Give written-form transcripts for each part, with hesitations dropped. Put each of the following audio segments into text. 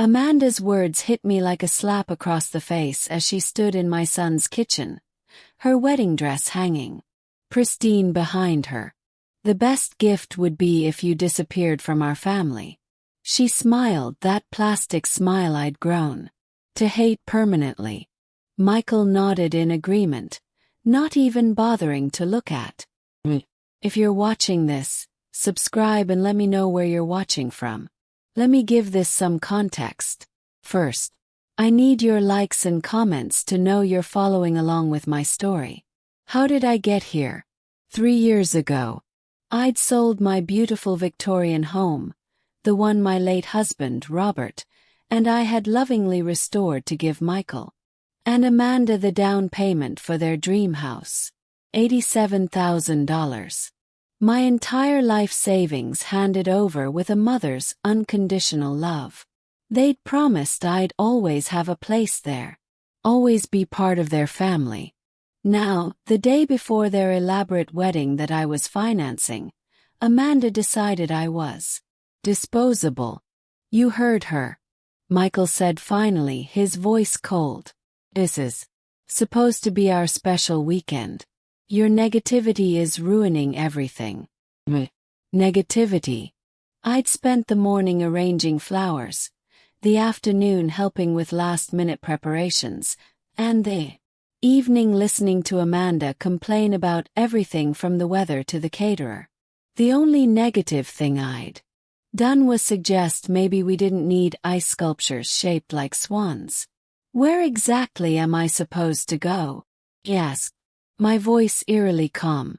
Amanda's words hit me like a slap across the face as she stood in my son's kitchen, her wedding dress hanging pristine behind her. The best gift would be if you disappeared from our family. She smiled, that plastic smile I'd grown to hate permanently. Michael nodded in agreement, not even bothering to look at me. If you're watching this, subscribe and let me know where you're watching from. Let me give this some context. First, I need your likes and comments to know you're following along with my story. How did I get here? 3 years ago, I'd sold my beautiful Victorian home, the one my late husband, Robert, and I had lovingly restored to give Michael and Amanda the down payment for their dream house, $87,000. My entire life savings handed over with a mother's unconditional love. They'd promised I'd always have a place there, always be part of their family. Now, the day before their elaborate wedding that I was financing, Amanda decided I was disposable. You heard her, Michael said finally, his voice cold. This is supposed to be our special weekend. Your negativity is ruining everything. Negativity. I'd spent the morning arranging flowers, the afternoon helping with last-minute preparations, and the evening listening to Amanda complain about everything from the weather to the caterer. The only negative thing I'd done was suggest maybe we didn't need ice sculptures shaped like swans. Where exactly am I supposed to go? He asked, my voice eerily calm.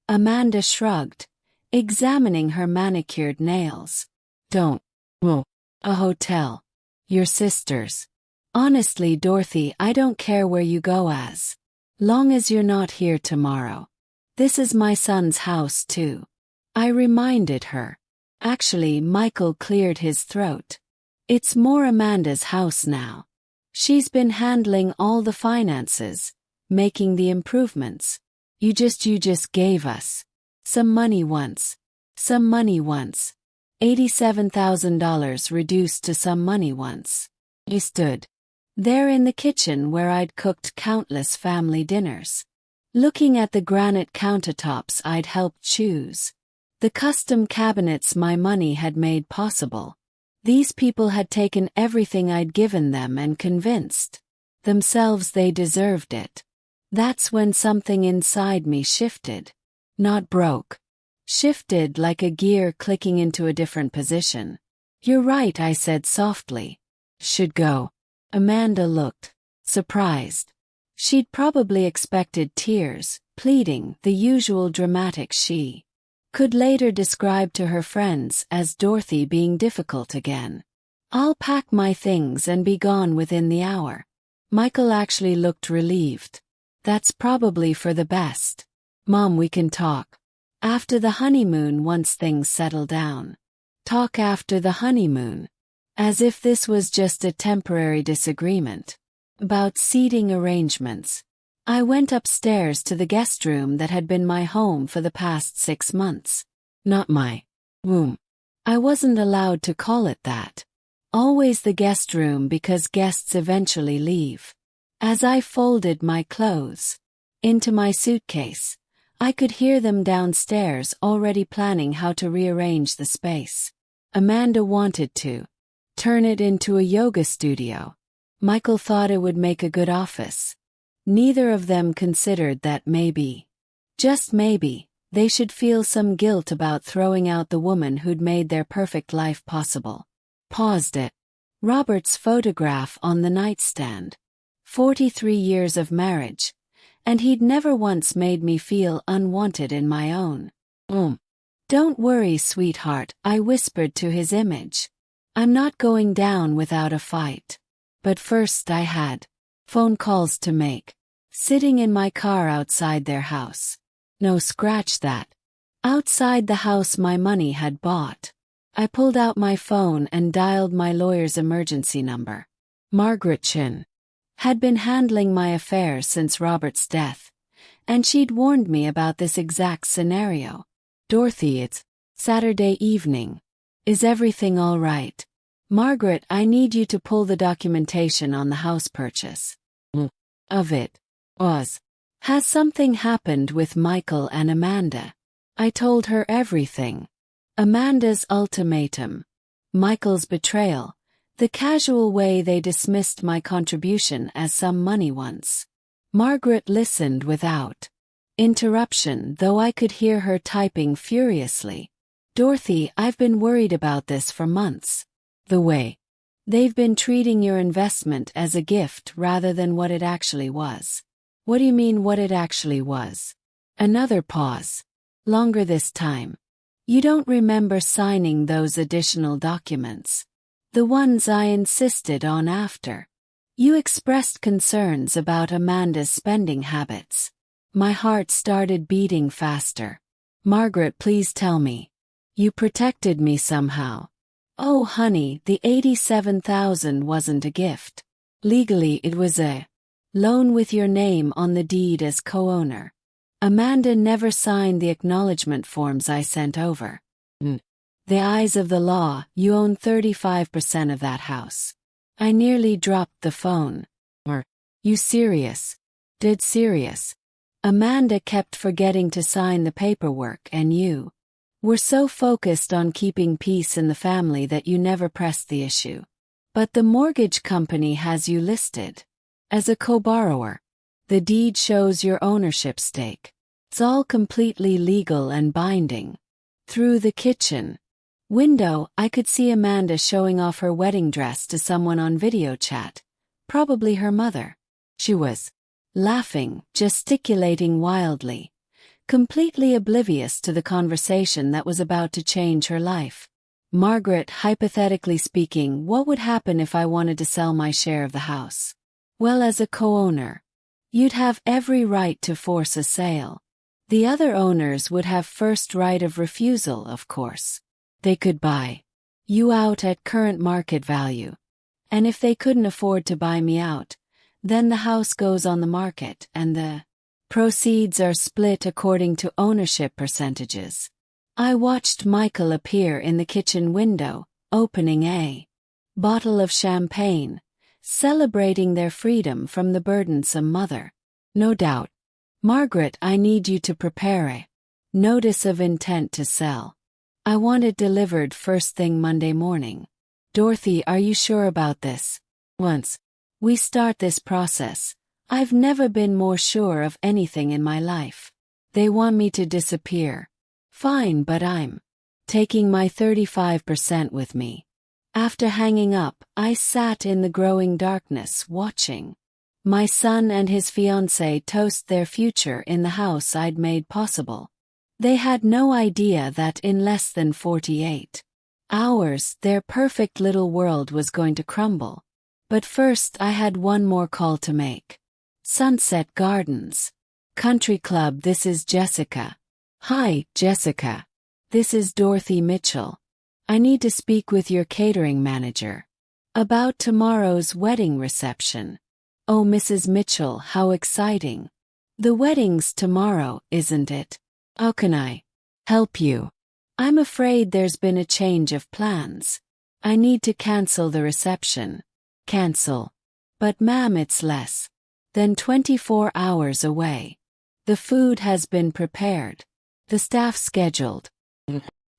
Amanda shrugged, examining her manicured nails. Don't. Well, a hotel. Your sister's. Honestly, Dorothy, I don't care where you go as long as you're not here tomorrow. This is my son's house too. I reminded her. Actually, Michael cleared his throat. It's more Amanda's house now. She's been handling all the finances, making the improvements. You just gave us some money once. $87,000 reduced to some money once. He stood there in the kitchen where I'd cooked countless family dinners, looking at the granite countertops I'd helped choose, the custom cabinets my money had made possible. These people had taken everything I'd given them and convinced themselves they deserved it. That's when something inside me shifted. Not broke. Shifted like a gear clicking into a different position. You're right, I said softly. Should go. Amanda looked surprised. She'd probably expected tears, pleading, the usual dramatic she could later describe to her friends as Dorothy being difficult again. I'll pack my things and be gone within the hour. Michael actually looked relieved. That's probably for the best. Mom, we can talk after the honeymoon once things settle down. Talk after the honeymoon. As if this was just a temporary disagreement about seating arrangements. I went upstairs to the guest room that had been my home for the past 6 months. Not my room. I wasn't allowed to call it that. Always the guest room because guests eventually leave. As I folded my clothes into my suitcase, I could hear them downstairs already planning how to rearrange the space. Amanda wanted to turn it into a yoga studio. Michael thought it would make a good office. Neither of them considered that maybe, just maybe, they should feel some guilt about throwing out the woman who'd made their perfect life possible. Paused it. Robert's photograph on the nightstand. 43 years of marriage, and he'd never once made me feel unwanted in my own. Don't worry, sweetheart, I whispered to his image. I'm not going down without a fight. But first I had phone calls to make. Sitting in my car outside their house. No, scratch that. Outside the house my money had bought. I pulled out my phone and dialed my lawyer's emergency number. Margaret Chin had been handling my affairs since Robert's death, and she'd warned me about this exact scenario. Dorothy, it's Saturday evening. Is everything all right? Margaret, I need you to pull the documentation on the house purchase. Of it. Has something happened with Michael and Amanda? I told her everything. Amanda's ultimatum. Michael's betrayal. The casual way they dismissed my contribution as some money once. Margaret listened without interruption, though I could hear her typing furiously. Dorothy, I've been worried about this for months. The way they've been treating your investment as a gift rather than what it actually was. What do you mean what it actually was? Another pause. Longer this time. You don't remember signing those additional documents. The ones I insisted on after. You expressed concerns about Amanda's spending habits. My heart started beating faster. Margaret, please tell me. You protected me somehow. Oh honey, the $87,000 wasn't a gift. Legally it was a loan with your name on the deed as co-owner. Amanda never signed the acknowledgement forms I sent over. The eyes of the law, you own 35% of that house. I nearly dropped the phone. Are you serious? Dead serious. Amanda kept forgetting to sign the paperwork and you were so focused on keeping peace in the family that you never pressed the issue. But the mortgage company has you listed as a co-borrower. The deed shows your ownership stake. It's all completely legal and binding. Through the kitchen window, I could see Amanda showing off her wedding dress to someone on video chat, probably her mother. She was laughing, gesticulating wildly, completely oblivious to the conversation that was about to change her life. Margaret, hypothetically speaking, what would happen if I wanted to sell my share of the house? Well, as a co-owner, you'd have every right to force a sale. The other owners would have first right of refusal, of course. They could buy you out at current market value. And if they couldn't afford to buy me out, then the house goes on the market and the proceeds are split according to ownership percentages. I watched Michael appear in the kitchen window, opening a bottle of champagne, celebrating their freedom from the burdensome mother. No doubt. Margaret, I need you to prepare a notice of intent to sell. I want it delivered first thing Monday morning. Dorothy, are you sure about this? Once we start this process, I've never been more sure of anything in my life. They want me to disappear. Fine, but I'm taking my 35% with me. After hanging up, I sat in the growing darkness watching my son and his fiancée toast their future in the house I'd made possible. They had no idea that in less than 48 hours, their perfect little world was going to crumble. But first I had one more call to make. Sunset Gardens Country Club, this is Jessica. Hi, Jessica. This is Dorothy Mitchell. I need to speak with your catering manager about tomorrow's wedding reception. Oh, Mrs. Mitchell, how exciting. The wedding's tomorrow, isn't it? How can I help you? I'm afraid there's been a change of plans. I need to cancel the reception. Cancel. But ma'am, it's less than 24 hours away. The food has been prepared. The staff scheduled.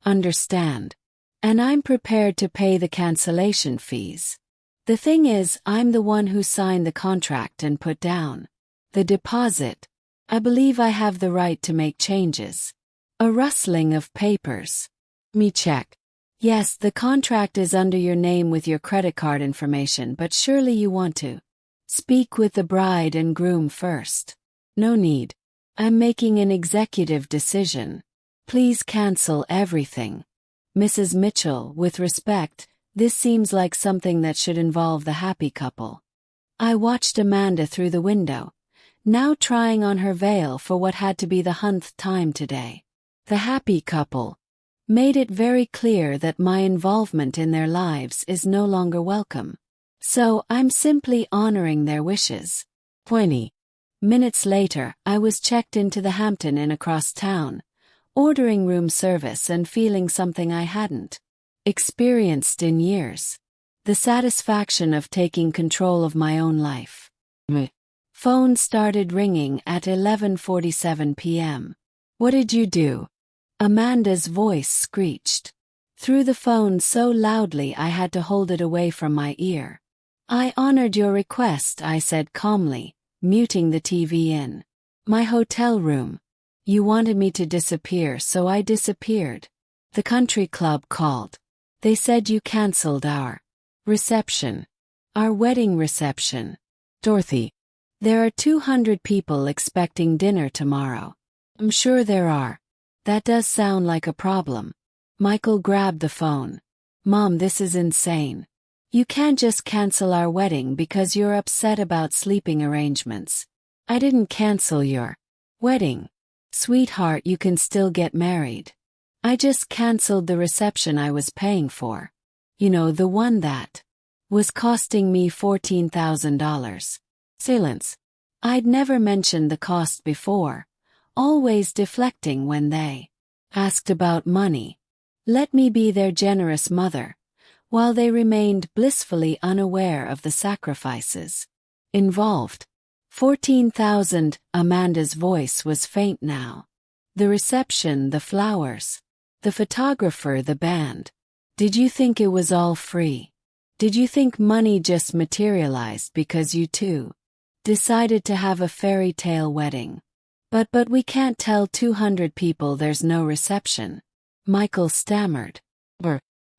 Understand. And I'm prepared to pay the cancellation fees. The thing is, I'm the one who signed the contract and put down the deposit. I believe I have the right to make changes. A rustling of papers. Me check. Yes, the contract is under your name with your credit card information, but surely you want to speak with the bride and groom first. No need. I'm making an executive decision. Please cancel everything. Mrs. Mitchell, with respect, this seems like something that should involve the happy couple. I watched Amanda through the window, now trying on her veil for what had to be the 100th time today. The happy couple made it very clear that my involvement in their lives is no longer welcome. So I'm simply honoring their wishes. 20 minutes later, I was checked into the Hampton Inn across town, ordering room service and feeling something I hadn't experienced in years. The satisfaction of taking control of my own life. Phone started ringing at 11:47 p.m. What did you do? Amanda's voice screeched through the phone so loudly I had to hold it away from my ear. I honored your request, I said calmly, muting the TV in my hotel room. You wanted me to disappear, so I disappeared. The country club called. They said you cancelled our reception. Our wedding reception. Dorothy. There are 200 people expecting dinner tomorrow. I'm sure there are. That does sound like a problem. Michael grabbed the phone. Mom, this is insane. You can't just cancel our wedding because you're upset about sleeping arrangements. I didn't cancel your wedding. Sweetheart, you can still get married. I just canceled the reception I was paying for. You know, the one that was costing me $14,000. Silence. I'd never mentioned the cost before, always deflecting when they asked about money. Let me be their generous mother, while they remained blissfully unaware of the sacrifices involved. 14,000, Amanda's voice was faint now. The reception, the flowers, the photographer, the band. Did you think it was all free? Did you think money just materialized because you two decided to have a fairy tale wedding? But we can't tell 200 people there's no reception. Michael stammered.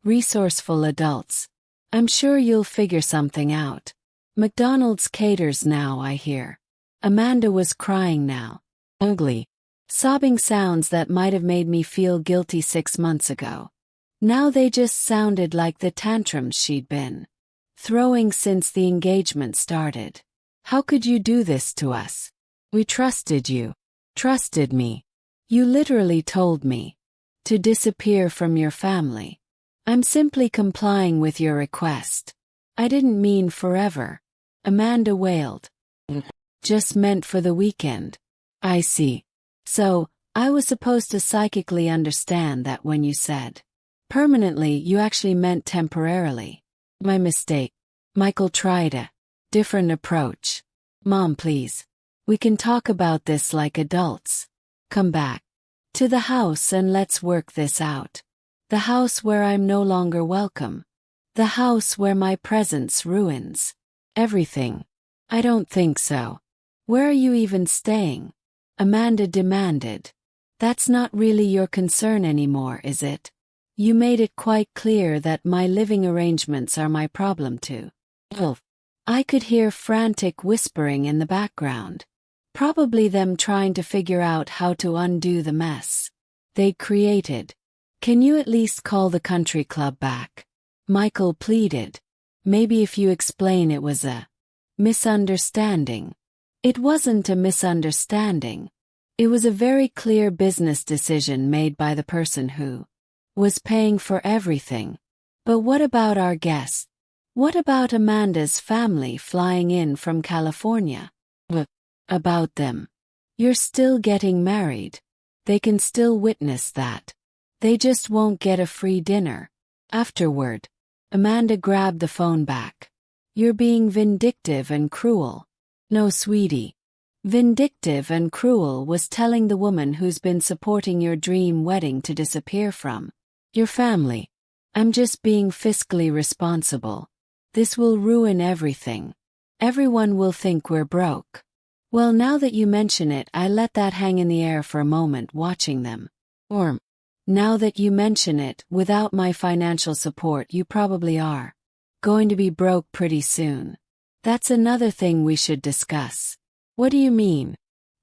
Resourceful adults. I'm sure you'll figure something out. McDonald's caters now, I hear. Amanda was crying now. Ugly. Sobbing sounds that might have made me feel guilty 6 months ago. Now they just sounded like the tantrums she'd been throwing since the engagement started. How could you do this to us? We trusted you. Trusted me. You literally told me to disappear from your family. I'm simply complying with your request. I didn't mean forever. Amanda wailed. Just meant for the weekend. I see. So, I was supposed to psychically understand that when you said permanently, you actually meant temporarily. My mistake. Michael tried a different approach. Mom, please. We can talk about this like adults. Come back to the house and let's work this out. The house where I'm no longer welcome. The house where my presence ruins everything. I don't think so. Where are you even staying? Amanda demanded. That's not really your concern anymore, is it? You made it quite clear that my living arrangements are my problem too. Oh. I could hear frantic whispering in the background. Probably them trying to figure out how to undo the mess they'd created. Can you at least call the country club back? Michael pleaded. Maybe if you explain it was a misunderstanding. It wasn't a misunderstanding. It was a very clear business decision made by the person who was paying for everything. But what about our guests? What about Amanda's family flying in from California? About them. You're still getting married. They can still witness that. They just won't get a free dinner afterward. Amanda grabbed the phone back. You're being vindictive and cruel. No, sweetie. Vindictive and cruel was telling the woman who's been supporting your dream wedding to disappear from your family. I'm just being fiscally responsible. This will ruin everything. Everyone will think we're broke. Well, now that you mention it, I let that hang in the air for a moment watching them. Or, now that you mention it, without my financial support you probably are going to be broke pretty soon. That's another thing we should discuss. What do you mean?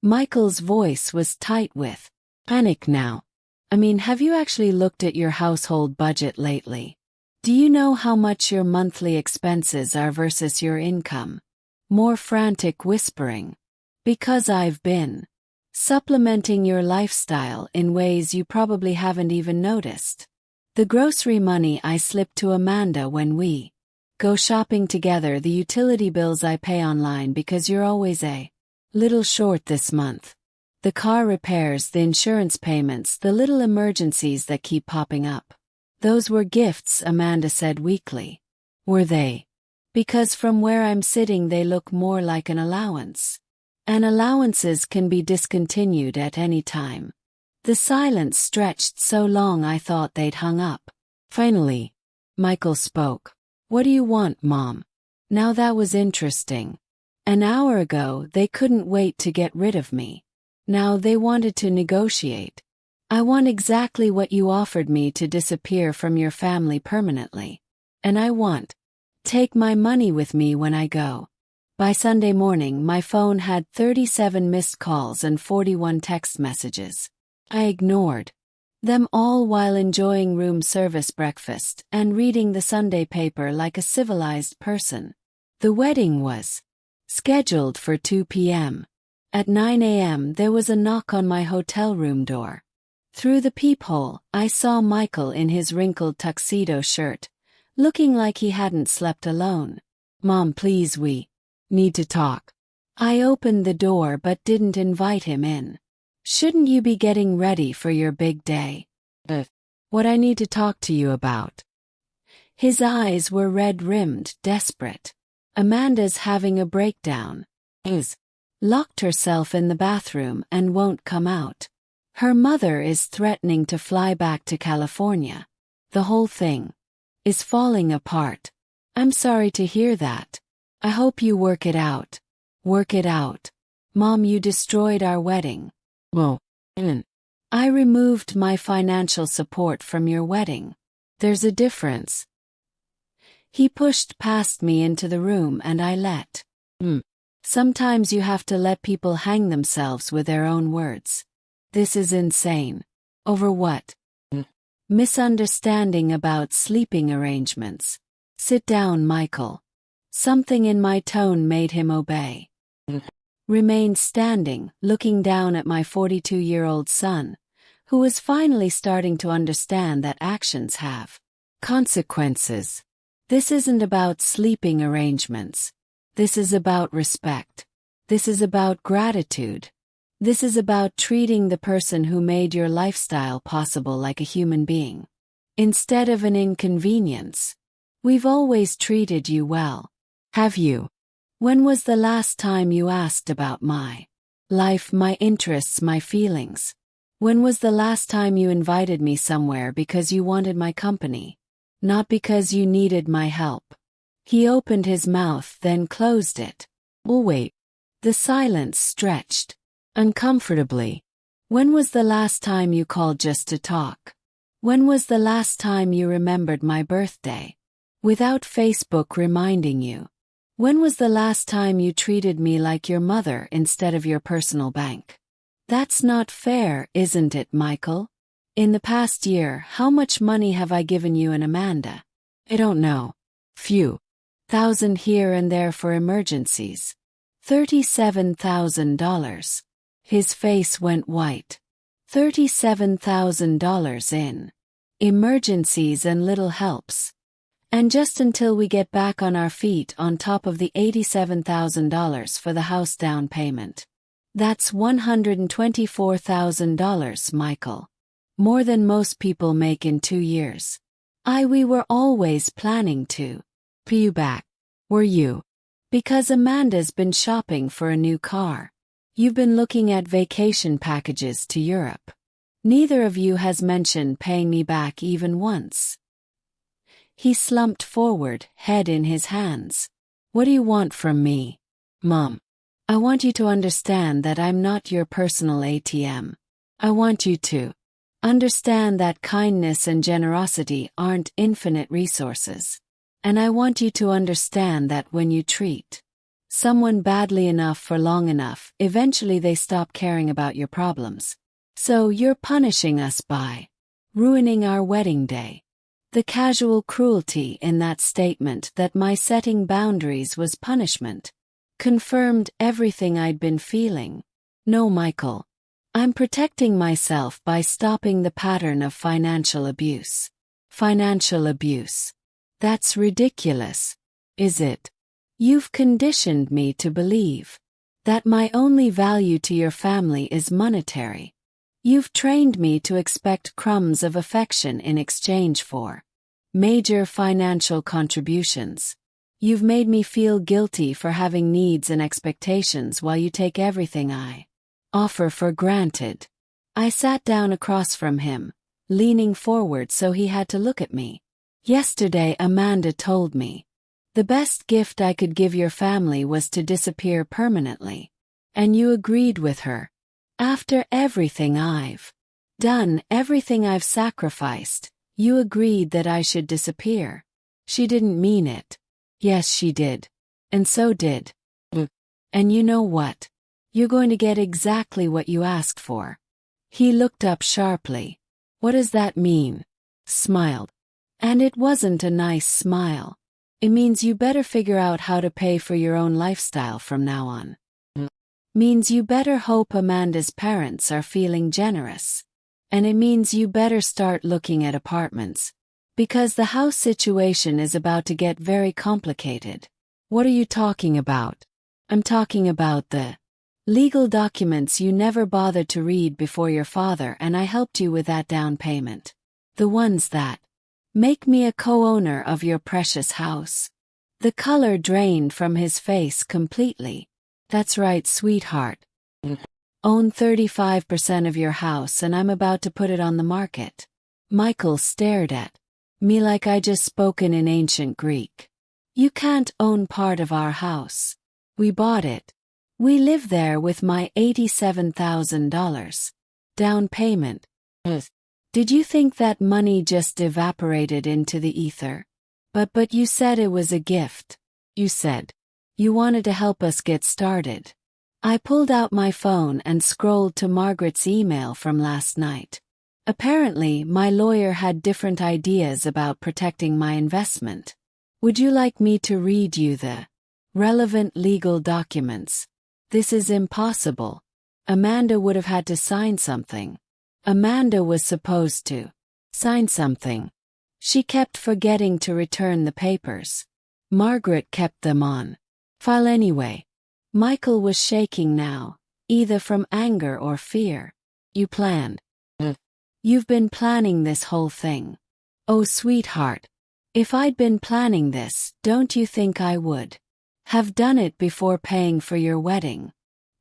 Michael's voice was tight with panic now. I mean, have you actually looked at your household budget lately? Do you know how much your monthly expenses are versus your income? More frantic whispering. Because I've been supplementing your lifestyle in ways you probably haven't even noticed. The grocery money I slip to Amanda when we go shopping together, the utility bills I pay online because you're always a little short this month. The car repairs, the insurance payments, the little emergencies that keep popping up. Those were gifts, Amanda said weakly. Were they? Because from where I'm sitting they look more like an allowance. And allowances can be discontinued at any time. The silence stretched so long I thought they'd hung up. Finally, Michael spoke. What do you want, Mom? Now that was interesting. An hour ago they couldn't wait to get rid of me. Now they wanted to negotiate. I want exactly what you offered me to disappear from your family permanently. And I want. Take my money with me when I go. By Sunday morning my phone had 37 missed calls and 41 text messages. I ignored them all while enjoying room service breakfast and reading the Sunday paper like a civilized person. The wedding was scheduled for 2 p.m. At 9 a.m. there was a knock on my hotel room door. Through the peephole, I saw Michael in his wrinkled tuxedo shirt, looking like he hadn't slept alone. Mom, please, we need to talk. I opened the door but didn't invite him in. Shouldn't you be getting ready for your big day? What I need to talk to you about. His eyes were red-rimmed, desperate. Amanda's having a breakdown. Is locked herself in the bathroom and won't come out. Her mother is threatening to fly back to California. The whole thing is falling apart. I'm sorry to hear that. I hope you work it out. Work it out. Mom, you destroyed our wedding. Well, I removed my financial support from your wedding. There's a difference. He pushed past me into the room and I let. Sometimes you have to let people hang themselves with their own words. This is insane. Over what? Misunderstanding about sleeping arrangements. Sit down, Michael. Something in my tone made him obey. Remained standing, looking down at my 42-year-old son, who was finally starting to understand that actions have consequences. This isn't about sleeping arrangements. This is about respect. This is about gratitude. This is about treating the person who made your lifestyle possible like a human being, instead of an inconvenience. We've always treated you well. Have you? When was the last time you asked about my life, my interests, my feelings? When was the last time you invited me somewhere because you wanted my company? Not because you needed my help. He opened his mouth, then closed it. Well, wait. The silence stretched uncomfortably. When was the last time you called just to talk? When was the last time you remembered my birthday? Without Facebook reminding you. When was the last time you treated me like your mother instead of your personal bank? That's not fair, isn't it, Michael? In the past year, how much money have I given you and Amanda? I don't know. Few thousand here and there for emergencies. $37,000. His face went white. $37,000 in emergencies and little helps. And just until we get back on our feet on top of the $87,000 for the house down payment. That's $124,000, Michael. More than most people make in 2 years. We were always planning to pay you back. Were you? Because Amanda's been shopping for a new car. You've been looking at vacation packages to Europe. Neither of you has mentioned paying me back even once. He slumped forward, head in his hands. What do you want from me? Mom. I want you to understand that I'm not your personal ATM. I want you to understand that kindness and generosity aren't infinite resources. And I want you to understand that when you treat someone badly enough for long enough, eventually they stop caring about your problems. So you're punishing us by ruining our wedding day. The casual cruelty in that statement that my setting boundaries was punishment confirmed everything I'd been feeling. No, Michael. I'm protecting myself by stopping the pattern of financial abuse. Financial abuse. That's ridiculous. Is it? You've conditioned me to believe that my only value to your family is monetary. You've trained me to expect crumbs of affection in exchange for Major financial contributions. You've made me feel guilty for having needs and expectations while you take everything I offer for granted. I sat down across from him, leaning forward so he had to look at me. Yesterday Amanda told me the best gift I could give your family was to disappear permanently. And you agreed with her. After everything I've done, everything I've sacrificed, you agreed that I should disappear. She didn't mean it. Yes, she did. And so did. And you know what? You're going to get exactly what you asked for. He looked up sharply. What does that mean? Smiled. And it wasn't a nice smile. It means you better figure out how to pay for your own lifestyle from now on. Means you better hope Amanda's parents are feeling generous. And it means you better start looking at apartments. Because the house situation is about to get very complicated. What are you talking about? I'm talking about the legal documents you never bothered to read before your father and I helped you with that down payment. The ones that make me a co-owner of your precious house. The color drained from his face completely. That's right, sweetheart. Own 35% of your house and I'm about to put it on the market. Michael stared at me like I just spoken in ancient Greek. You can't own part of our house. We bought it. We live there with my $87,000 down payment. Did you think that money just evaporated into the ether? But you said it was a gift. You said you wanted to help us get started. I pulled out my phone and scrolled to Margaret's email from last night. Apparently, my lawyer had different ideas about protecting my investment. Would you like me to read you the relevant legal documents? This is impossible. Amanda would have had to sign something. Amanda was supposed to sign something. She kept forgetting to return the papers. Margaret kept them on file anyway. Michael was shaking now, either from anger or fear. You planned. You've been planning this whole thing. Oh, sweetheart. If I'd been planning this, don't you think I would have done it before paying for your wedding?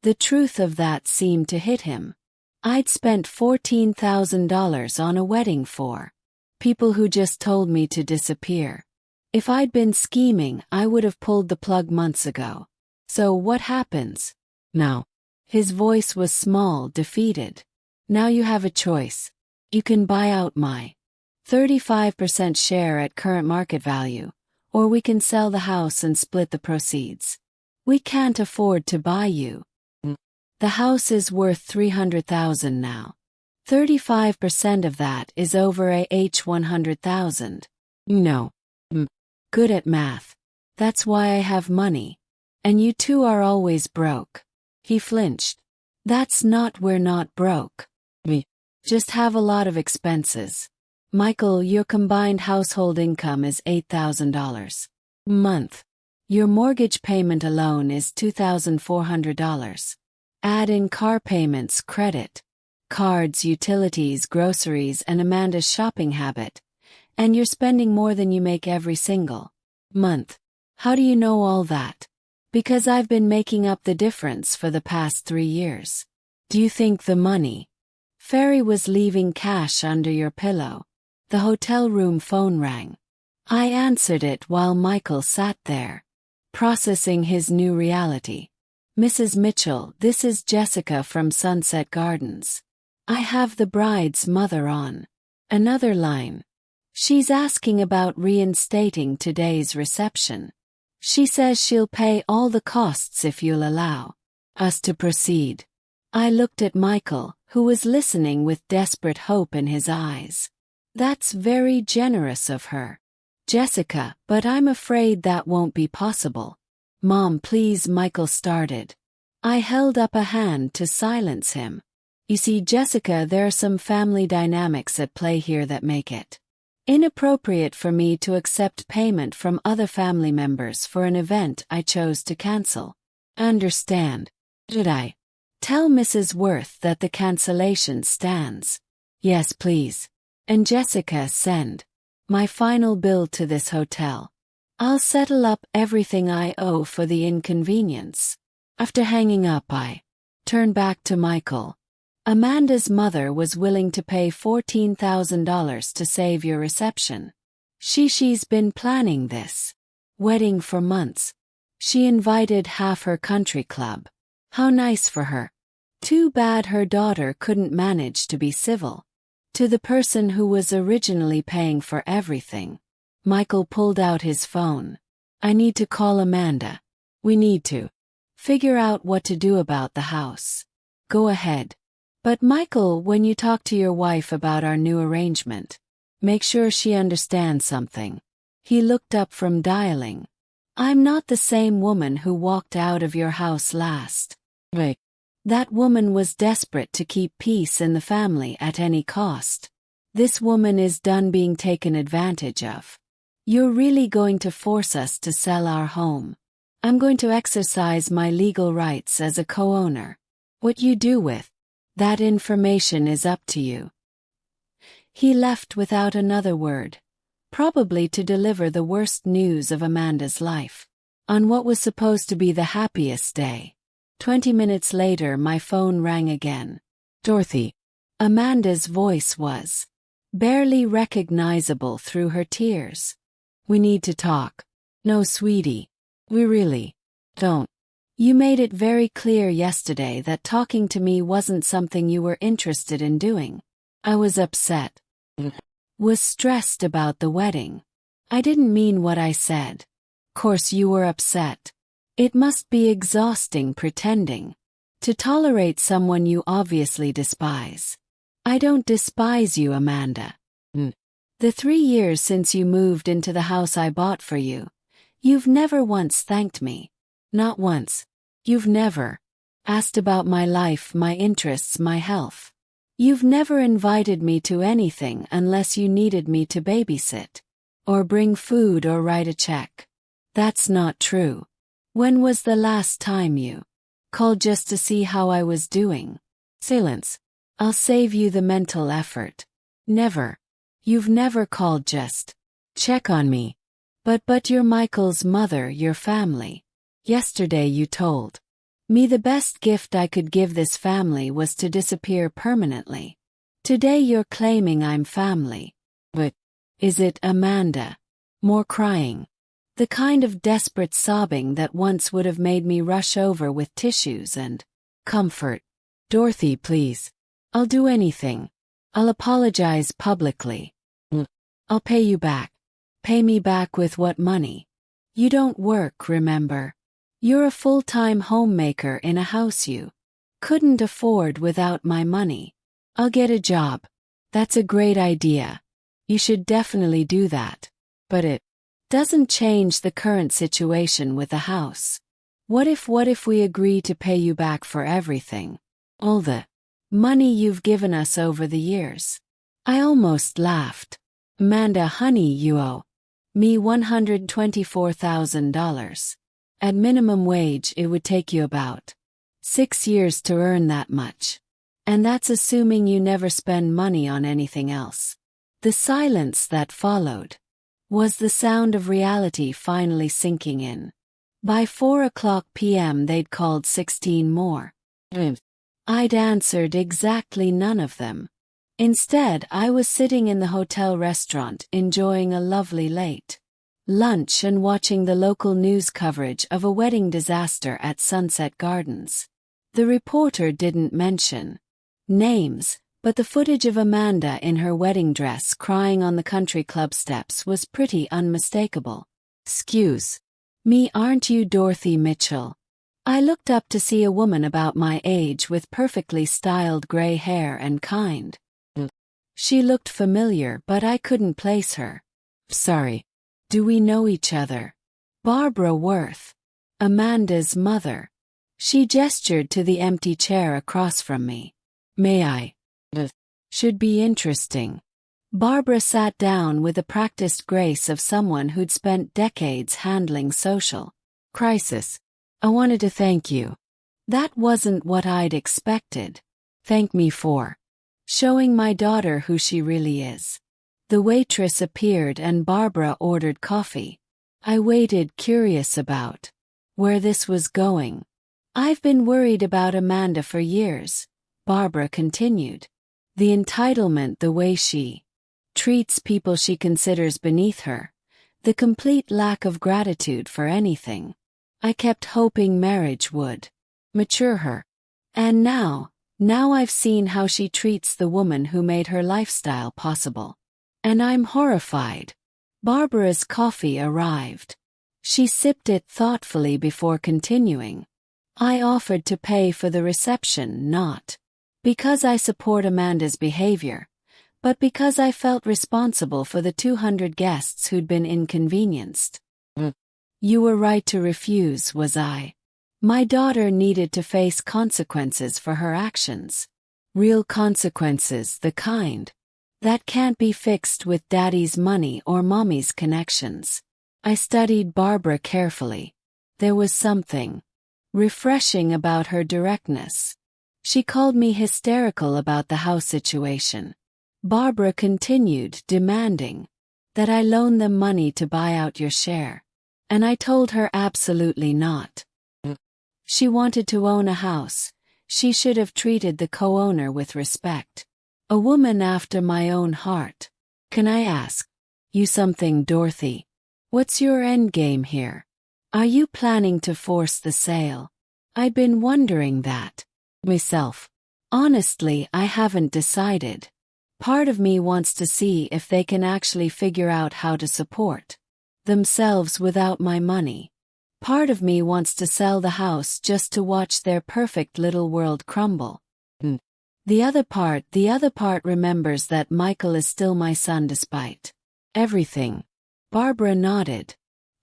The truth of that seemed to hit him. I'd spent $14,000 on a wedding for people who just told me to disappear. If I'd been scheming, I would have pulled the plug months ago. So what happens now? His voice was small, defeated. Now you have a choice. You can buy out my 35% share at current market value, or we can sell the house and split the proceeds. We can't afford to buy you. The house is worth $300,000 now. 35% of that is over $100,000. No. Good at math. That's why I have money. And you two are always broke. He flinched. That's not, we're not broke. We just have a lot of expenses. Michael, your combined household income is $8,000 a month. Your mortgage payment alone is $2,400. Add in car payments, credit cards, utilities, groceries, and Amanda's shopping habit, and you're spending more than you make every single month. How do you know all that? Because I've been making up the difference for the past 3 years. Do you think the money Ferry was leaving cash under your pillow? The hotel room phone rang. I answered it while Michael sat there, processing his new reality. Mrs. Mitchell, this is Jessica from Sunset Gardens. I have the bride's mother on another line. She's asking about reinstating today's reception. She says she'll pay all the costs if you'll allow us to proceed. I looked at Michael, who was listening with desperate hope in his eyes. That's very generous of her, Jessica, but I'm afraid that won't be possible. Mom, please, Michael started. I held up a hand to silence him. You see, Jessica, there are some family dynamics at play here that make it inappropriate for me to accept payment from other family members for an event I chose to cancel. Understand? Should I tell Mrs. Worth that the cancellation stands? Yes, please. And Jessica, send My final bill to this hotel. I'll settle up everything I owe for the inconvenience. After hanging up, I turned back to Michael. Amanda's mother was willing to pay $14,000 to save your reception. She's been planning this wedding for months. She invited half her country club. How nice for her. Too bad her daughter couldn't manage to be civil to the person who was originally paying for everything. Michael pulled out his phone. I need to call Amanda. We need to figure out what to do about the house. Go ahead. But Michael, when you talk to your wife about our new arrangement, make sure she understands something. He looked up from dialing. I'm not the same woman who walked out of your house last week. That woman was desperate to keep peace in the family at any cost. This woman is done being taken advantage of. You're really going to force us to sell our home. I'm going to exercise my legal rights as a co-owner. What you do with that information is up to you. He left without another word, probably to deliver the worst news of Amanda's life. On what was supposed to be the happiest day. 20 minutes later, my phone rang again. Dorothy. Amanda's voice was barely recognizable through her tears. We need to talk. No, sweetie. We really don't. You made it very clear yesterday that talking to me wasn't something you were interested in doing. I was upset. Was stressed about the wedding. I didn't mean what I said. Course you were upset. It must be exhausting pretending to tolerate someone you obviously despise. I don't despise you, Amanda. The 3 years since you moved into the house I bought for you, you've never once thanked me. Not once. You've never asked about my life, my interests, my health. You've never invited me to anything unless you needed me to babysit, or bring food or write a check. That's not true. When was the last time you called just to see how I was doing? Silence. I'll save you the mental effort. Never. You've never called just check on me. But you're Michael's mother, your family. Yesterday you told me the best gift I could give this family was to disappear permanently. Today you're claiming I'm family. But is it, Amanda? More crying. The kind of desperate sobbing that once would have made me rush over with tissues and comfort. Dorothy, please. I'll do anything. I'll apologize publicly. I'll pay you back. Pay me back with what money? You don't work, remember? You're a full-time homemaker in a house you couldn't afford without my money. I'll get a job. That's a great idea. You should definitely do that. But it doesn't change the current situation with the house. What if we agree to pay you back for everything? All the money you've given us over the years. I almost laughed. Amanda, honey, you owe me $124,000. At minimum wage, it would take you about 6 years to earn that much. And that's assuming you never spend money on anything else. The silence that followed was the sound of reality finally sinking in. By 4:00 p.m. they'd called 16 more. I'd answered exactly none of them. Instead, I was sitting in the hotel restaurant enjoying a lovely late lunch and watching the local news coverage of a wedding disaster at Sunset Gardens. The reporter didn't mention names, but the footage of Amanda in her wedding dress crying on the country club steps was pretty unmistakable. Excuse me, aren't you Dorothy Mitchell? I looked up to see a woman about my age with perfectly styled gray hair and kind. She looked familiar, but I couldn't place her. Sorry. Do we know each other? Barbara Worth. Amanda's mother. She gestured to the empty chair across from me. May I? Should be interesting. Barbara sat down with the practiced grace of someone who'd spent decades handling social crisis. I wanted to thank you. That wasn't what I'd expected. Thank me for showing my daughter who she really is. The waitress appeared and Barbara ordered coffee. I waited, curious about where this was going. I've been worried about Amanda for years, Barbara continued. The entitlement, the way she treats people she considers beneath her, the complete lack of gratitude for anything. I kept hoping marriage would mature her. And now I've seen how she treats the woman who made her lifestyle possible. And I'm horrified. Barbara's coffee arrived. She sipped it thoughtfully before continuing. I offered to pay for the reception, not because I support Amanda's behavior, but because I felt responsible for the 200 guests who'd been inconvenienced. You were right to refuse, was I? My daughter needed to face consequences for her actions. Real consequences, the kind that can't be fixed with daddy's money or mommy's connections. I studied Barbara carefully. There was something refreshing about her directness. She called me hysterical about the house situation. Barbara continued, demanding that I loan them money to buy out your share. And I told her absolutely not. She wanted to own a house. She should have treated the co-owner with respect. A woman after my own heart. Can I ask you something, Dorothy? What's your endgame here? Are you planning to force the sale? I've been wondering that myself. Honestly, I haven't decided. Part of me wants to see if they can actually figure out how to support themselves without my money. Part of me wants to sell the house just to watch their perfect little world crumble. The other part remembers that Michael is still my son despite everything. Barbara nodded.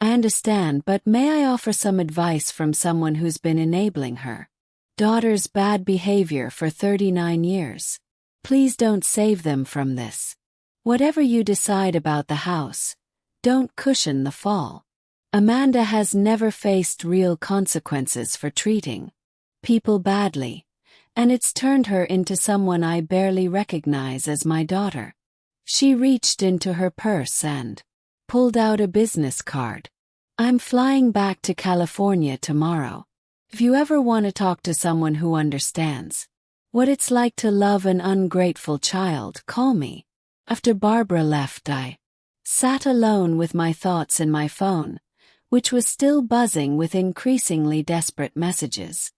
I understand, but may I offer some advice from someone who's been enabling her daughter's bad behavior for 39 years? Please don't save them from this. Whatever you decide about the house, don't cushion the fall. Amanda has never faced real consequences for treating people badly, and it's turned her into someone I barely recognize as my daughter. She reached into her purse and pulled out a business card. I'm flying back to California tomorrow. If you ever want to talk to someone who understands what it's like to love an ungrateful child, call me. After Barbara left, I sat alone with my thoughts in my phone, which was still buzzing with increasingly desperate messages.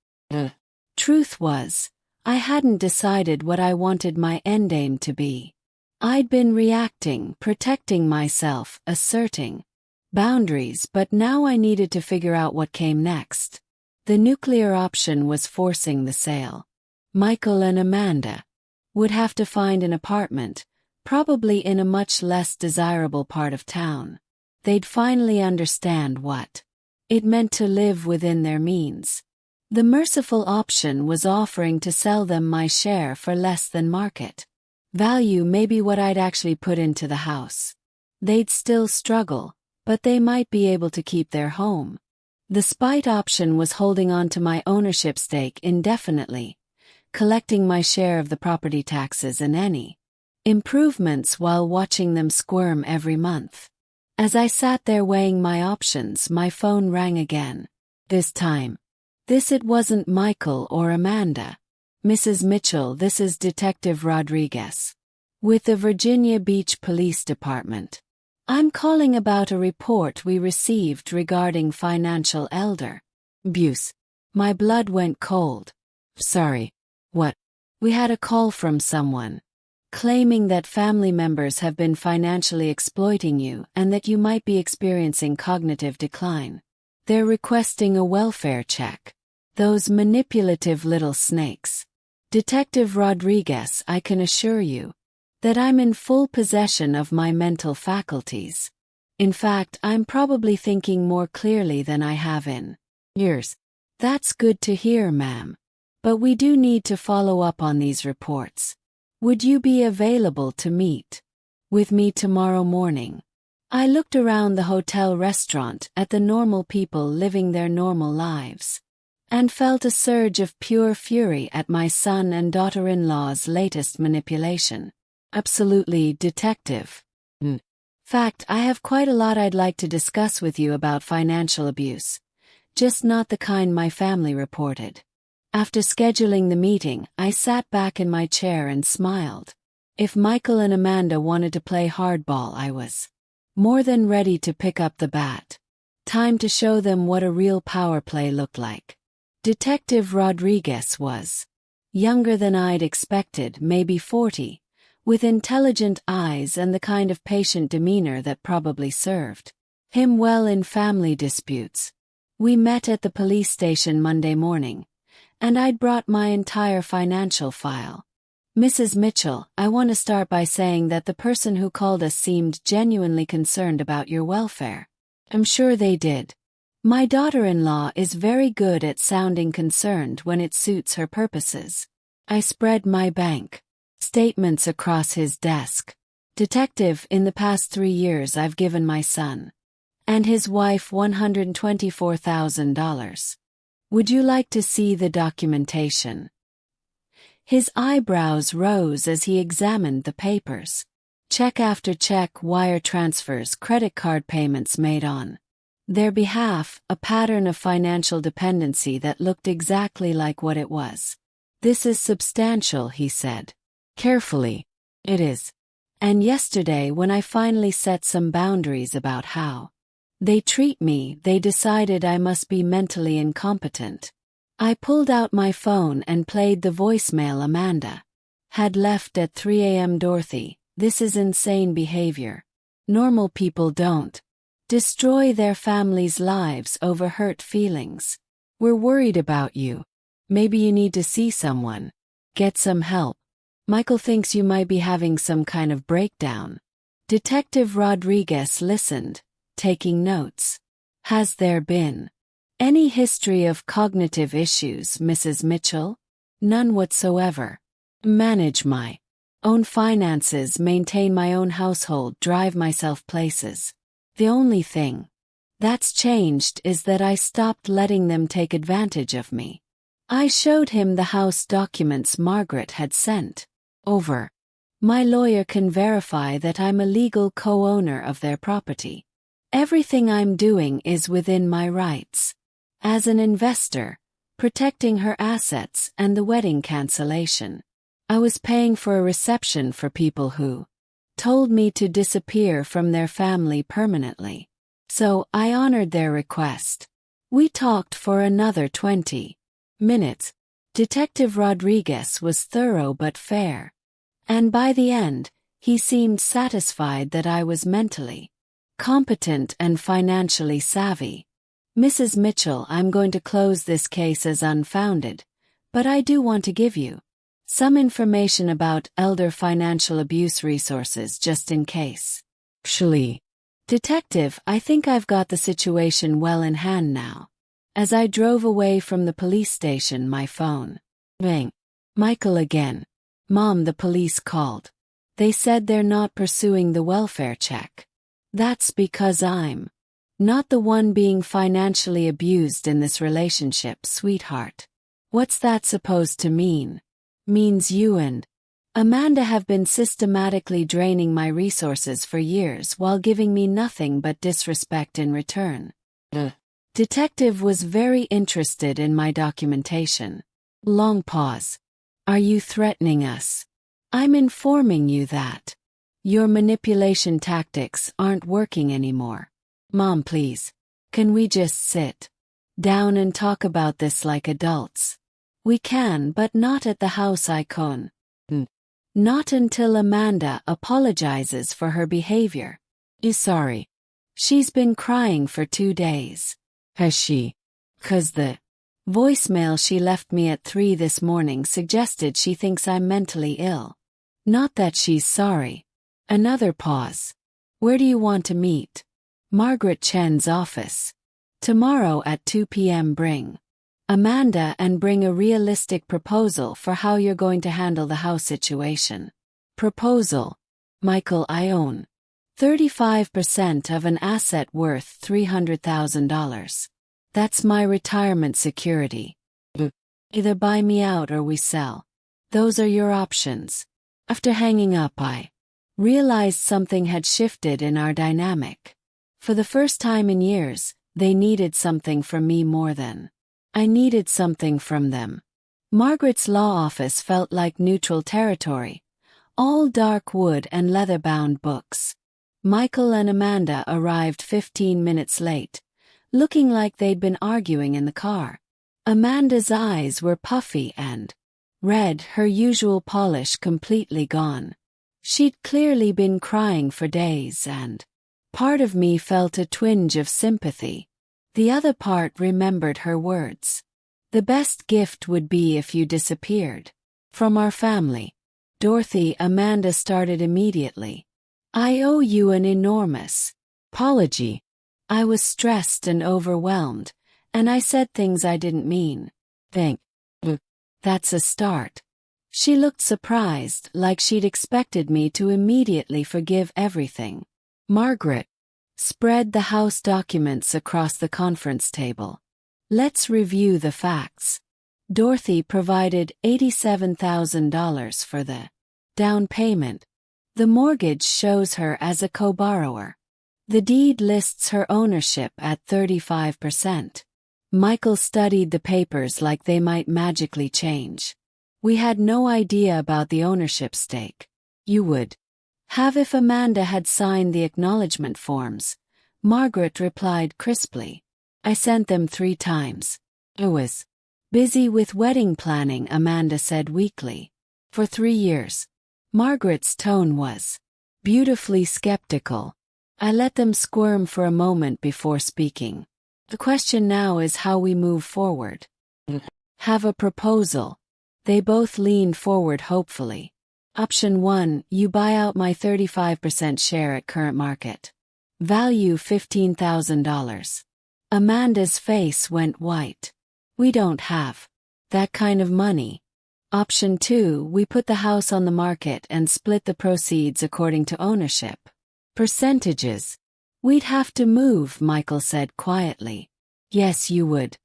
Truth was, I hadn't decided what I wanted my endgame to be. I'd been reacting, protecting myself, asserting boundaries, but now I needed to figure out what came next. The nuclear option was forcing the sale. Michael and Amanda would have to find an apartment, probably in a much less desirable part of town. They'd finally understand what it meant to live within their means. The merciful option was offering to sell them my share for less than market value, maybe what I'd actually put into the house. They'd still struggle, but they might be able to keep their home. The spite option was holding on to my ownership stake indefinitely, collecting my share of the property taxes and any improvements while watching them squirm every month. As I sat there weighing my options, my phone rang again. This time. It wasn't Michael or Amanda. Mrs. Mitchell, this is Detective Rodriguez with the Virginia Beach Police Department. I'm calling about a report we received regarding financial elder abuse. My blood went cold. Sorry. What? We had a call from someone claiming that family members have been financially exploiting you and that you might be experiencing cognitive decline. They're requesting a welfare check. Those manipulative little snakes. Detective Rodriguez, I can assure you that I'm in full possession of my mental faculties. In fact, I'm probably thinking more clearly than I have in years. That's good to hear, ma'am. But we do need to follow up on these reports. Would you be available to meet with me tomorrow morning? I looked around the hotel restaurant at the normal people living their normal lives, and felt a surge of pure fury at my son and daughter-in-law's latest manipulation. Absolutely, detective. Fact, I have quite a lot I'd like to discuss with you about financial abuse. Just not the kind my family reported. After scheduling the meeting, I sat back in my chair and smiled. If Michael and Amanda wanted to play hardball, I was more than ready to pick up the bat. Time to show them what a real power play looked like. Detective Rodriguez was younger than I'd expected, maybe 40, with intelligent eyes and the kind of patient demeanor that probably served him well in family disputes. We met at the police station Monday morning, and I'd brought my entire financial file. Mrs. Mitchell, I want to start by saying that the person who called us seemed genuinely concerned about your welfare. I'm sure they did. My daughter-in-law is very good at sounding concerned when it suits her purposes. I spread my bank statements across his desk. Detective, in the past 3 years I've given my son and his wife $124,000. Would you like to see the documentation? His eyebrows rose as he examined the papers. Check after check, wire transfers, credit card payments made on their behalf, a pattern of financial dependency that looked exactly like what it was. This is substantial, he said. Carefully. It is. And yesterday, when I finally set some boundaries about how they treat me, they decided I must be mentally incompetent. I pulled out my phone and played the voicemail Amanda had left at 3 a.m. Dorothy, this is insane behavior. Normal people don't destroy their families' lives over hurt feelings. We're worried about you. Maybe you need to see someone. Get some help. Michael thinks you might be having some kind of breakdown. Detective Rodriguez listened, taking notes. Has there been any history of cognitive issues, Mrs. Mitchell? None whatsoever. Manage my own finances, maintain my own household, drive myself places. The only thing that's changed is that I stopped letting them take advantage of me. I showed him the house documents Margaret had sent over. My lawyer can verify that I'm a legal co-owner of their property. Everything I'm doing is within my rights. As an investor, protecting her assets and the wedding cancellation. I was paying for a reception for people who told me to disappear from their family permanently. So I honored their request. We talked for another 20 minutes. Detective Rodriguez was thorough but fair. And by the end, he seemed satisfied that I was mentally competent and financially savvy. Mrs. Mitchell, I'm going to close this case as unfounded, but I do want to give you some information about elder financial abuse resources just in case. Actually, Detective, I think I've got the situation well in hand now. As I drove away from the police station, my phone rang. Michael again. Mom, the police called. They said they're not pursuing the welfare check. That's because I'm not the one being financially abused in this relationship, sweetheart. What's that supposed to mean? Means you and Amanda have been systematically draining my resources for years while giving me nothing but disrespect in return. The detective was very interested in my documentation. Long pause. Are you threatening us? I'm informing you that your manipulation tactics aren't working anymore. Mom, please. Can we just sit down and talk about this like adults? We can, but not at the house icon. Not until Amanda apologizes for her behavior. Is sorry. She's been crying for 2 days. Has she? 'Cause the voicemail she left me at 3 this morning suggested she thinks I'm mentally ill. Not that she's sorry. Another pause. Where do you want to meet? Margaret Chen's office. Tomorrow at 2 p.m. Bring Amanda and bring a realistic proposal for how you're going to handle the house situation. Proposal. Michael, I own 35% of an asset worth $300,000. That's my retirement security. Either buy me out or we sell. Those are your options. After hanging up, I Realized something had shifted in our dynamic. For the first time in years, they needed something from me more than I needed something from them. Margaret's law office felt like neutral territory, all dark wood and leather-bound books. Michael and Amanda arrived 15 minutes late, looking like they'd been arguing in the car. Amanda's eyes were puffy and red, her usual polish completely gone. She'd clearly been crying for days, and part of me felt a twinge of sympathy. The other part remembered her words. The best gift would be if you disappeared from our family. Dorothy, Amanda started immediately. I owe you an enormous apology. I was stressed and overwhelmed, and I said things I didn't mean. Thank you. That's a start. She looked surprised, like she'd expected me to immediately forgive everything. Margaret spread the house documents across the conference table. Let's review the facts. Dorothy provided $87,000 for the down payment. The mortgage shows her as a co-borrower. The deed lists her ownership at 35%. Michael studied the papers like they might magically change. We had no idea about the ownership stake. You would have if Amanda had signed the acknowledgement forms. Margaret replied crisply. I sent them 3 times. I was busy with wedding planning, Amanda said weakly. For 3 years. Margaret's tone was beautifully skeptical. I let them squirm for a moment before speaking. The question now is how we move forward. Have a proposal. They both leaned forward hopefully. Option 1, you buy out my 35% share at current market. Value $15,000. Amanda's face went white. We don't have that kind of money. Option 2, we put the house on the market and split the proceeds according to ownership. Percentages. We'd have to move, Michael said quietly. Yes, you would.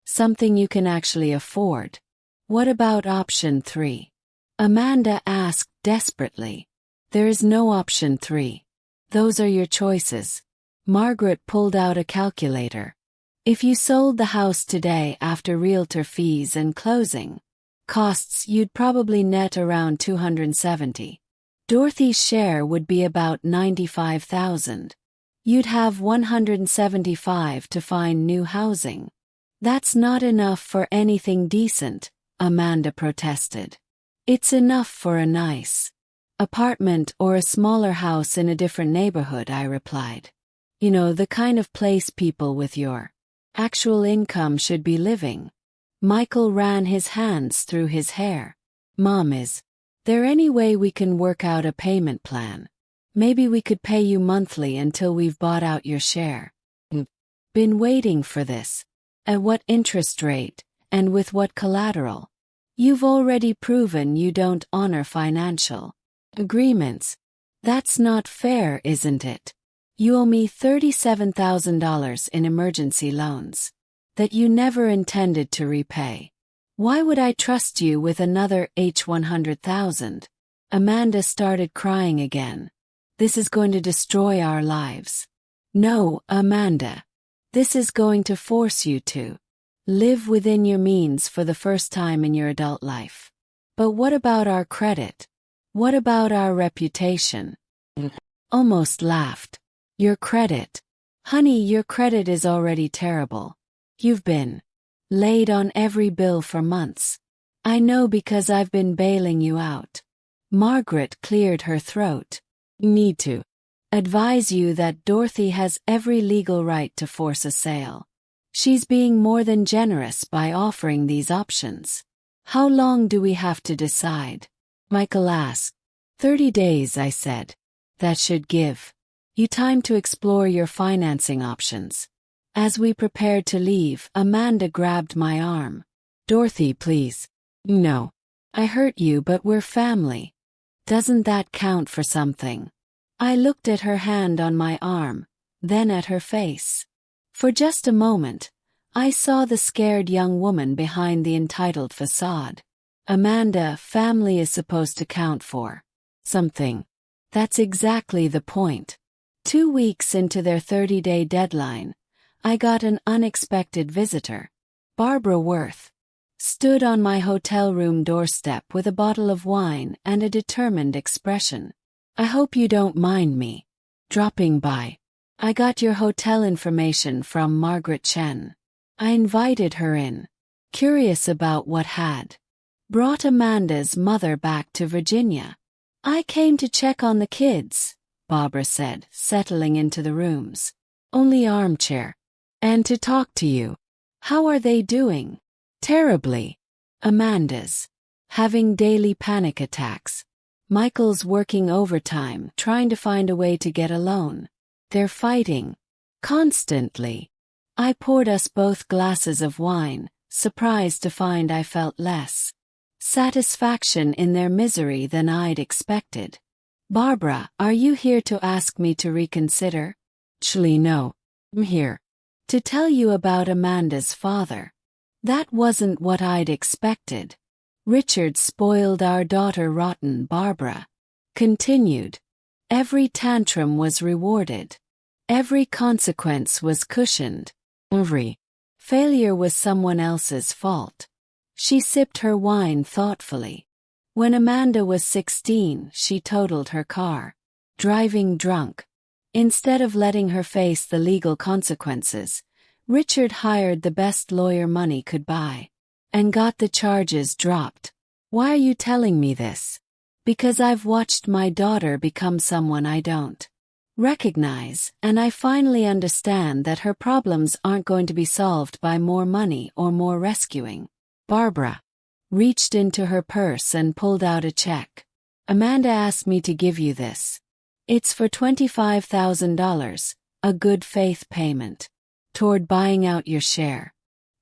Something you can actually afford. What about option 3? Amanda asked desperately. There is no option 3. Those are your choices. Margaret pulled out a calculator. If you sold the house today after realtor fees and closing costs, you'd probably net around $270,000. Dorothy's share would be about $95,000. You'd have $175,000 to find new housing. That's not enough for anything decent, Amanda protested. It's enough for a nice apartment or a smaller house in a different neighborhood, I replied. You know, the kind of place people with your actual income should be living. Michael ran his hands through his hair. Mom, is there any way we can work out a payment plan? Maybe we could pay you monthly until we've bought out your share. Been waiting for this. At what interest rate, and with what collateral? You've already proven you don't honor financial agreements. That's not fair, isn't it? You owe me $37,000 in emergency loans that you never intended to repay. Why would I trust you with another $100,000? Amanda started crying again. This is going to destroy our lives. No, Amanda. This is going to force you to live within your means for the first time in your adult life. But what about our credit? What about our reputation? Almost laughed. Your credit. Honey, your credit is already terrible. You've been laid on every bill for months. I know because I've been bailing you out. Margaret cleared her throat. Need to advise you that Dorothy has every legal right to force a sale. She's being more than generous by offering these options. How long do we have to decide? Michael asked. 30 days, I said. That should give you time to explore your financing options. As we prepared to leave, Amanda grabbed my arm. Dorothy, please. No. I hurt you, but we're family. Doesn't that count for something? I looked at her hand on my arm, then at her face. For just a moment, I saw the scared young woman behind the entitled facade. Amanda, family is supposed to count for something. That's exactly the point. 2 weeks into their 30-day deadline, I got an unexpected visitor. Barbara Worth stood on my hotel room doorstep with a bottle of wine and a determined expression. I hope you don't mind me dropping by. I got your hotel information from Margaret Chen. I invited her in, curious about what had brought Amanda's mother back to Virginia. I came to check on the kids, Barbara said, settling into the rooms. Only armchair. And to talk to you. How are they doing? Terribly. Amanda's having daily panic attacks. Michael's working overtime, trying to find a way to get a loan. They're fighting constantly. I poured us both glasses of wine, surprised to find I felt less satisfaction in their misery than I'd expected. Barbara, are you here to ask me to reconsider? Actually, no. I'm here to tell you about Amanda's father. That wasn't what I'd expected. Richard spoiled our daughter rotten, Barbara continued. Every tantrum was rewarded. Every consequence was cushioned. Every failure was someone else's fault. She sipped her wine thoughtfully. When Amanda was 16, she totaled her car, driving drunk. Instead of letting her face the legal consequences, Richard hired the best lawyer money could buy and got the charges dropped. Why are you telling me this? Because I've watched my daughter become someone I don't recognize, and I finally understand that her problems aren't going to be solved by more money or more rescuing. Barbara reached into her purse and pulled out a check. Amanda asked me to give you this. It's for $25,000, a good faith payment toward buying out your share.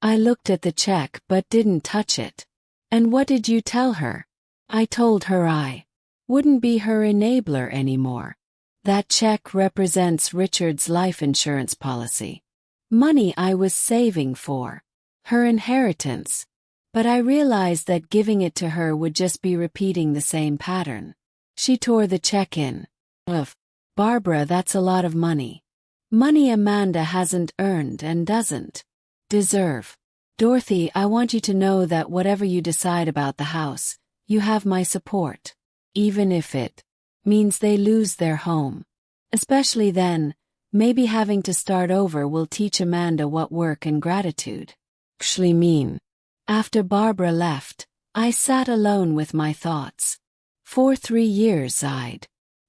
I looked at the check but didn't touch it. And what did you tell her? I told her I wouldn't be her enabler anymore. That check represents Richard's life insurance policy. Money I was saving for her inheritance. But I realized that giving it to her would just be repeating the same pattern. She tore the check in. Ugh. Barbara, that's a lot of money. Money Amanda hasn't earned and doesn't deserve. Dorothy, I want you to know that whatever you decide about the house, you have my support. Even if it means they lose their home. Especially then, maybe having to start over will teach Amanda what work and gratitude actually mean. After Barbara left, I sat alone with my thoughts. For 3 years I'd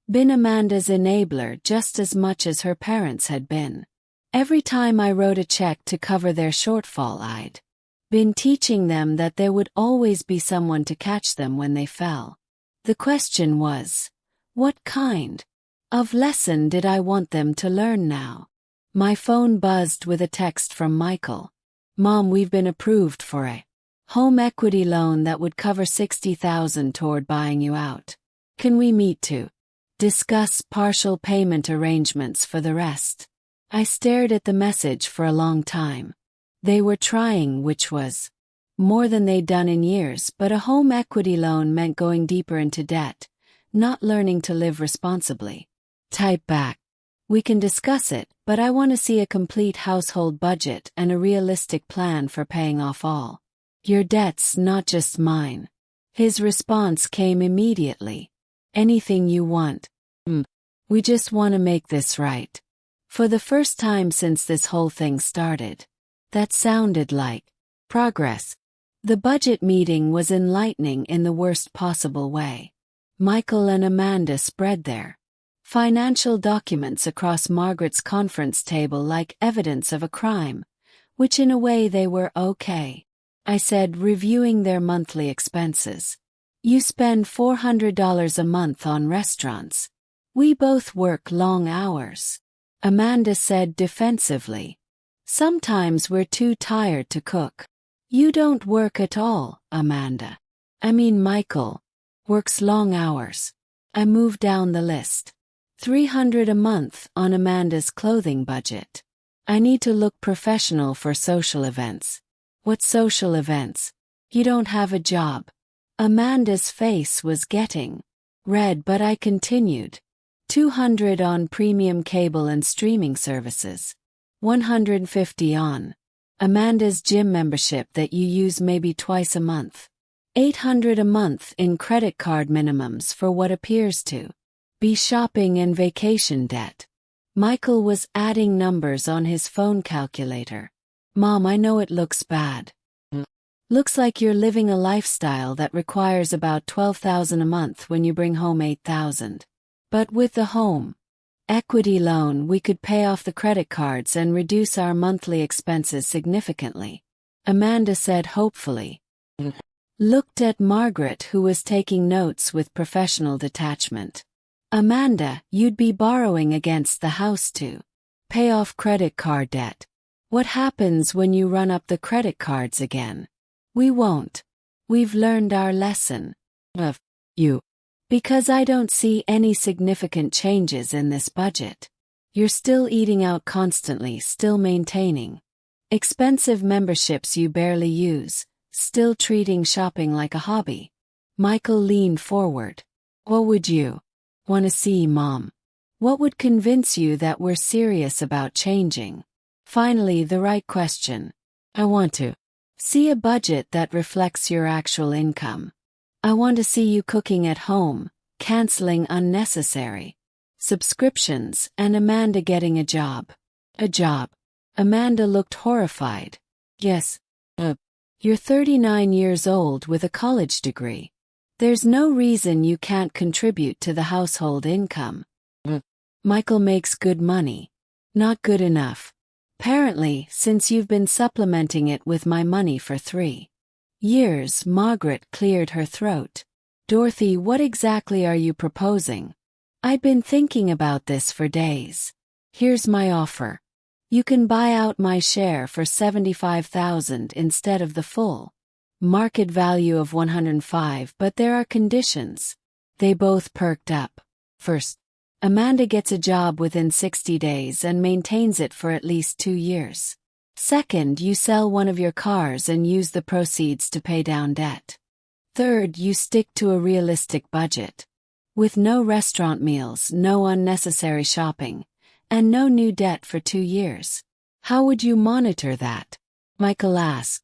been Amanda's enabler just as much as her parents had been. Every time I wrote a check to cover their shortfall, I'd been teaching them that there would always be someone to catch them when they fell. The question was, what kind of lesson did I want them to learn now? My phone buzzed with a text from Michael. Mom, we've been approved for a home equity loan that would cover $60,000 toward buying you out. Can we meet to discuss partial payment arrangements for the rest? I stared at the message for a long time. They were trying, which was more than they'd done in years, but a home equity loan meant going deeper into debt, not learning to live responsibly. Type back. We can discuss it, but I want to see a complete household budget and a realistic plan for paying off all your debts, not just mine. His response came immediately. Anything you want. We just want to make this right. For the first time since this whole thing started. That sounded like progress. The budget meeting was enlightening in the worst possible way. Michael and Amanda spread their financial documents across Margaret's conference table like evidence of a crime, which in a way they were okay. I said, reviewing their monthly expenses. You spend $400 a month on restaurants. We both work long hours. Amanda said defensively. Sometimes we're too tired to cook. You don't work at all, Amanda. I mean, Michael works long hours. I moved down the list. $300 a month on Amanda's clothing budget. I need to look professional for social events. What social events? You don't have a job. Amanda's face was getting red, but I continued. $200 on premium cable and streaming services. $150 on Amanda's gym membership that you use maybe twice a month. $800 a month in credit card minimums for what appears to be shopping and vacation debt. Michael was adding numbers on his phone calculator. Mom, I know it looks bad. Looks like you're living a lifestyle that requires about $12,000 a month when you bring home $8,000. But with the home equity loan, we could pay off the credit cards and reduce our monthly expenses significantly. Amanda said hopefully. Looked at Margaret, who was taking notes with professional detachment. Amanda, you'd be borrowing against the house to pay off credit card debt. What happens when you run up the credit cards again? We won't. We've learned our lesson. Of you. Because I don't see any significant changes in this budget. You're still eating out constantly, still maintaining expensive memberships you barely use, still treating shopping like a hobby. Michael leaned forward. What would you want to see, Mom? What would convince you that we're serious about changing? Finally, the right question. I want to see a budget that reflects your actual income. I want to see you cooking at home, canceling unnecessary subscriptions, and Amanda getting a job. A job. Amanda looked horrified. Yes. You're 39 years old with a college degree. There's no reason you can't contribute to the household income. Michael makes good money. Not good enough. Apparently, since you've been supplementing it with my money for 3 years. Margaret cleared her throat. Dorothy, what exactly are you proposing? I've been thinking about this for days. Here's my offer. You can buy out my share for $75,000 instead of the full market value of $105, but there are conditions. They both perked up. First, Amanda gets a job within 60 days and maintains it for at least 2 years. Second, you sell one of your cars and use the proceeds to pay down debt. Third, you stick to a realistic budget. With no restaurant meals, no unnecessary shopping, and no new debt for 2 years. How would you monitor that? Michael asked.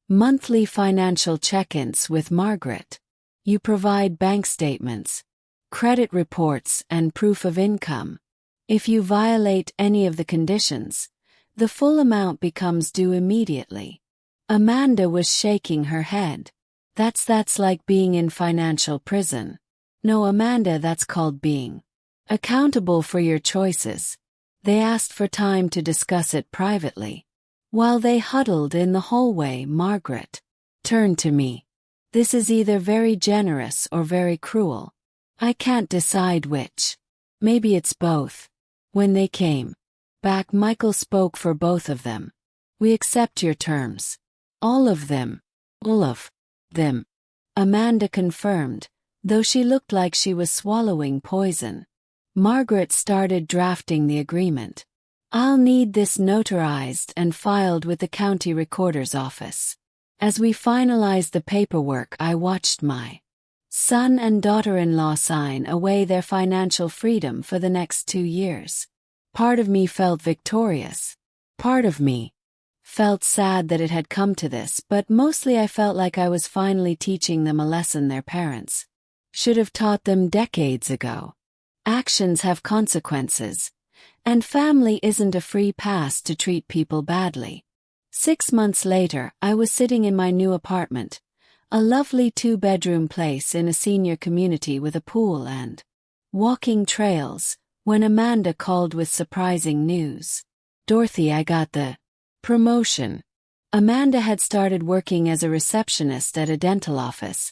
Monthly financial check-ins with Margaret. You provide bank statements, credit reports, and proof of income. If you violate any of the conditions, the full amount becomes due immediately. Amanda was shaking her head. That's like being in financial prison. No, Amanda, that's called being accountable for your choices. They asked for time to discuss it privately. While they huddled in the hallway, Margaret turned to me. This is either very generous or very cruel. I can't decide which. Maybe it's both. When they came back, Michael spoke for both of them. We accept your terms. All of them. All of them. Amanda confirmed, though she looked like she was swallowing poison. Margaret started drafting the agreement. I'll need this notarized and filed with the county recorder's office. As we finalized the paperwork, I watched my son and daughter-in-law sign away their financial freedom for the next 2 years. Part of me felt victorious. Part of me felt sad that it had come to this, but mostly I felt like I was finally teaching them a lesson their parents should have taught them decades ago. Actions have consequences, and family isn't a free pass to treat people badly. 6 months later, I was sitting in my new apartment, a lovely 2-bedroom place in a senior community with a pool and walking trails, when Amanda called with surprising news. Dorothy, I got the promotion. Amanda had started working as a receptionist at a dental office,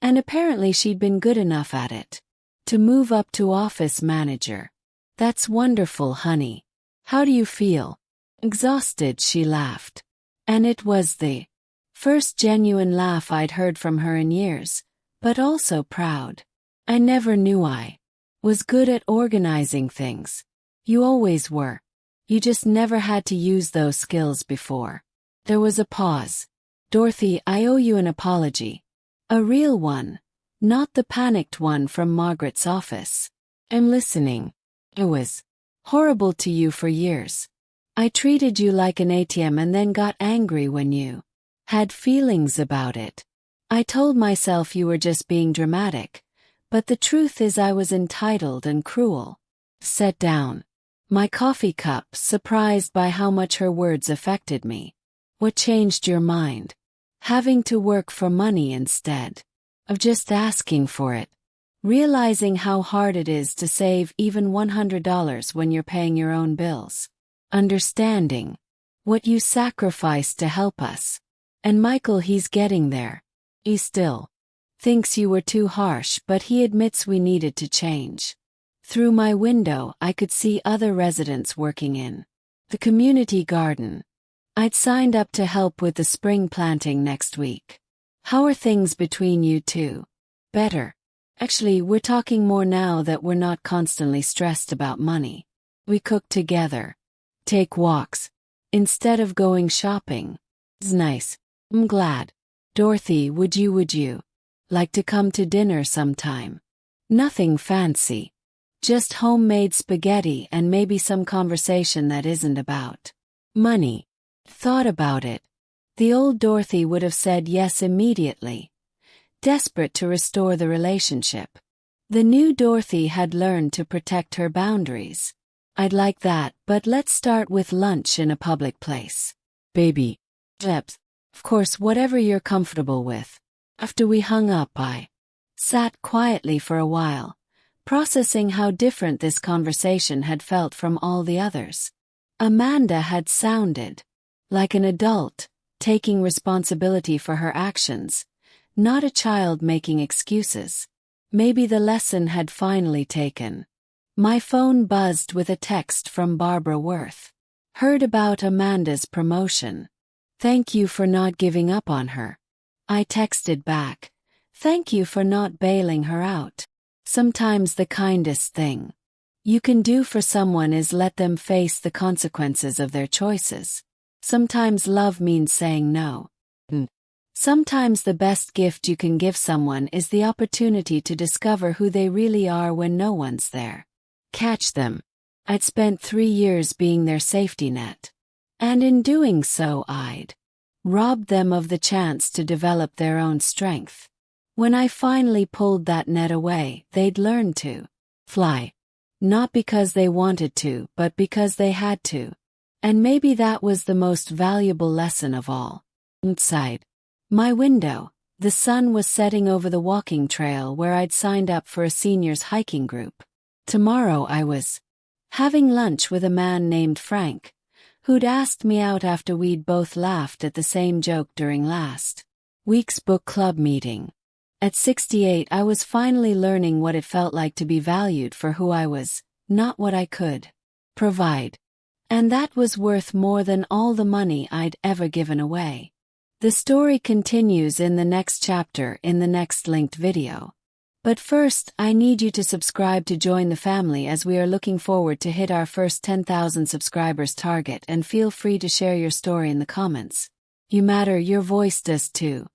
and apparently she'd been good enough at it to move up to office manager. That's wonderful, honey. How do you feel? Exhausted, she laughed. And it was the first genuine laugh I'd heard from her in years, but also proud. I never knew I was good at organizing things. You always were. You just never had to use those skills before. There was a pause. Dorothy, I owe you an apology. A real one. Not the panicked one from Margaret's office. I'm listening. I was horrible to you for years. I treated you like an ATM and then got angry when you had feelings about it. I told myself you were just being dramatic, but the truth is I was entitled and cruel. Set down my coffee cup, surprised by how much her words affected me. What changed your mind? Having to work for money instead of just asking for it. Realizing how hard it is to save even $100 when you're paying your own bills. Understanding what you sacrificed to help us. And Michael, he's getting there. He still thinks you were too harsh, but he admits we needed to change. Through my window, I could see other residents working in the community garden. I'd signed up to help with the spring planting next week. How are things between you two? Better. Actually, we're talking more now that we're not constantly stressed about money. We cook together, take walks, instead of going shopping. It's nice. I'm glad. Dorothy, would you like to come to dinner sometime? Nothing fancy. Just homemade spaghetti and maybe some conversation that isn't about money. Thought about it. The old Dorothy would have said yes immediately, desperate to restore the relationship. The new Dorothy had learned to protect her boundaries. I'd like that, but let's start with lunch in a public place. Baby. Jebs. Of course, whatever you're comfortable with. After we hung up, I sat quietly for a while, processing how different this conversation had felt from all the others. Amanda had sounded like an adult, taking responsibility for her actions, not a child making excuses. Maybe the lesson had finally taken. My phone buzzed with a text from Barbara Worth. Heard about Amanda's promotion. Thank you for not giving up on her. I texted back. Thank you for not bailing her out. Sometimes the kindest thing you can do for someone is let them face the consequences of their choices. Sometimes love means saying no. Sometimes the best gift you can give someone is the opportunity to discover who they really are when no one's there. Catch them. I'd spent 3 years being their safety net. And in doing so, I'd robbed them of the chance to develop their own strength. When I finally pulled that net away, they'd learn to fly. Not because they wanted to, but because they had to. And maybe that was the most valuable lesson of all. Outside my window, the sun was setting over the walking trail where I'd signed up for a seniors hiking group. Tomorrow I was having lunch with a man named Frank, who'd asked me out after we'd both laughed at the same joke during last week's book club meeting. At 68, I was finally learning what it felt like to be valued for who I was, not what I could provide. And that was worth more than all the money I'd ever given away. The story continues in the next chapter in the next linked video. But first, I need you to subscribe to join the family as we are looking forward to hit our first 10,000 subscribers target, and feel free to share your story in the comments. You matter, your voice does too.